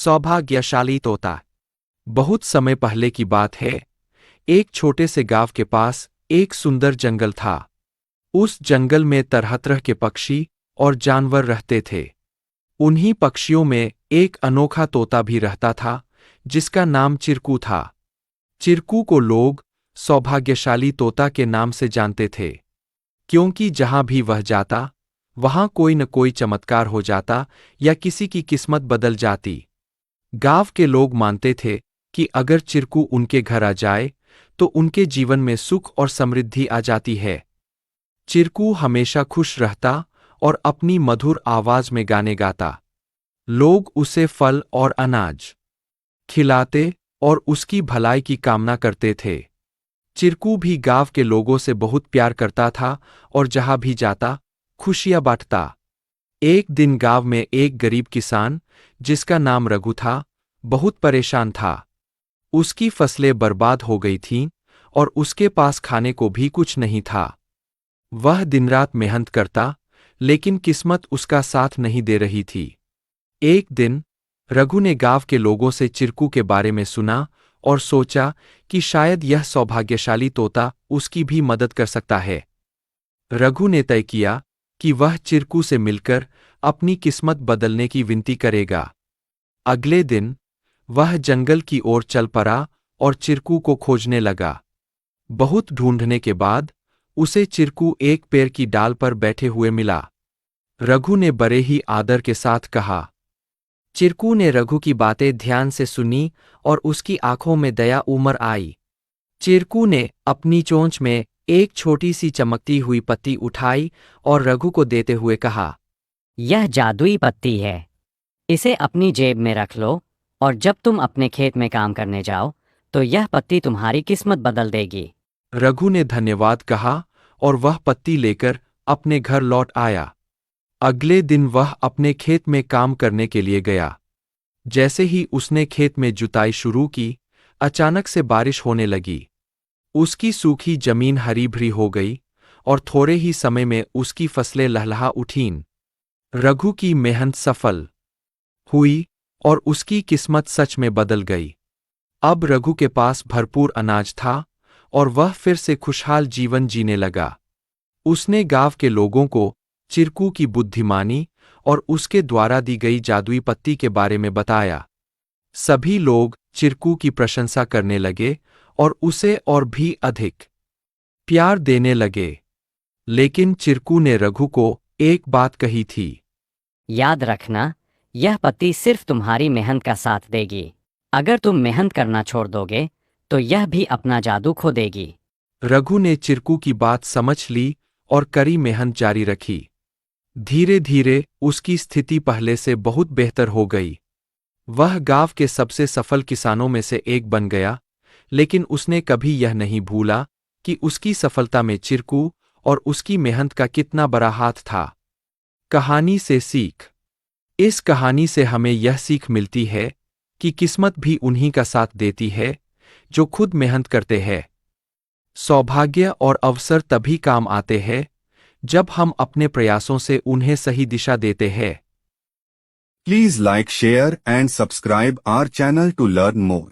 सौभाग्यशाली तोता। बहुत समय पहले की बात है। एक छोटे से गांव के पास एक सुंदर जंगल था। उस जंगल में तरह तरह के पक्षी और जानवर रहते थे। उन्हीं पक्षियों में एक अनोखा तोता भी रहता था, जिसका नाम चिरकू था। चिरकू को लोग सौभाग्यशाली तोता के नाम से जानते थे, क्योंकि जहां भी वह जाता, वहां कोई न कोई चमत्कार हो जाता या किसी की किस्मत बदल जाती। गांव के लोग मानते थे कि अगर चिरकू उनके घर आ जाए तो उनके जीवन में सुख और समृद्धि आ जाती है। चिरकू हमेशा खुश रहता और अपनी मधुर आवाज में गाने गाता। लोग उसे फल और अनाज खिलाते और उसकी भलाई की कामना करते थे। चिरकू भी गांव के लोगों से बहुत प्यार करता था और जहां भी जाता, खुशियां बांटता। एक दिन गांव में एक गरीब किसान, जिसका नाम रघु था, बहुत परेशान था। उसकी फसलें बर्बाद हो गई थीं और उसके पास खाने को भी कुछ नहीं था। वह दिन-रात मेहनत करता, लेकिन किस्मत उसका साथ नहीं दे रही थी। एक दिन रघु ने गांव के लोगों से चिरकू के बारे में सुना और सोचा कि शायद यह सौभाग्यशाली तोता उसकी भी मदद कर सकता है। रघु ने तय किया कि वह चिरकू से मिलकर अपनी किस्मत बदलने की विनती करेगा। अगले दिन वह जंगल की ओर चल पड़ा और चिरकू को खोजने लगा। बहुत ढूंढने के बाद उसे चिरकू एक पेड़ की डाल पर बैठे हुए मिला। रघु ने बड़े ही आदर के साथ कहा। चिरकू ने रघु की बातें ध्यान से सुनी और उसकी आंखों में दया उमड़ आई। चिरकू ने अपनी चोंच में एक छोटी सी चमकती हुई पत्ती उठाई और रघु को देते हुए कहा, यह जादुई पत्ती है। इसे अपनी जेब में रख लो और जब तुम अपने खेत में काम करने जाओ तो यह पत्ती तुम्हारी किस्मत बदल देगी। रघु ने धन्यवाद कहा और वह पत्ती लेकर अपने घर लौट आया। अगले दिन वह अपने खेत में काम करने के लिए गया। जैसे ही उसने खेत में जुताई शुरू की, अचानक से बारिश होने लगी। उसकी सूखी जमीन हरी भरी हो गई और थोड़े ही समय में उसकी फसलें लहलहा उठीं। रघु की मेहनत सफल हुई और उसकी किस्मत सच में बदल गई। अब रघु के पास भरपूर अनाज था और वह फिर से खुशहाल जीवन जीने लगा। उसने गांव के लोगों को चिरकू की बुद्धिमानी और उसके द्वारा दी गई जादुई पत्ती के बारे में बताया। सभी लोग चिरकू की प्रशंसा करने लगे और उसे और भी अधिक प्यार देने लगे। लेकिन चिरकू ने रघु को एक बात कही थी। याद रखना, यह पत्ती सिर्फ तुम्हारी मेहनत का साथ देगी। अगर तुम मेहनत करना छोड़ दोगे तो यह भी अपना जादू खो देगी। रघु ने चिरकू की बात समझ ली और कड़ी मेहनत जारी रखी। धीरे धीरे उसकी स्थिति पहले से बहुत बेहतर हो गई। वह गांव के सबसे सफल किसानों में से एक बन गया, लेकिन उसने कभी यह नहीं भूला कि उसकी सफलता में चिरकू और उसकी मेहनत का कितना बड़ा हाथ था। कहानी से सीख। इस कहानी से हमें यह सीख मिलती है कि किस्मत भी उन्हीं का साथ देती है जो खुद मेहनत करते हैं। सौभाग्य और अवसर तभी काम आते हैं जब हम अपने प्रयासों से उन्हें सही दिशा देते हैं। Please like, share and subscribe our channel to learn more.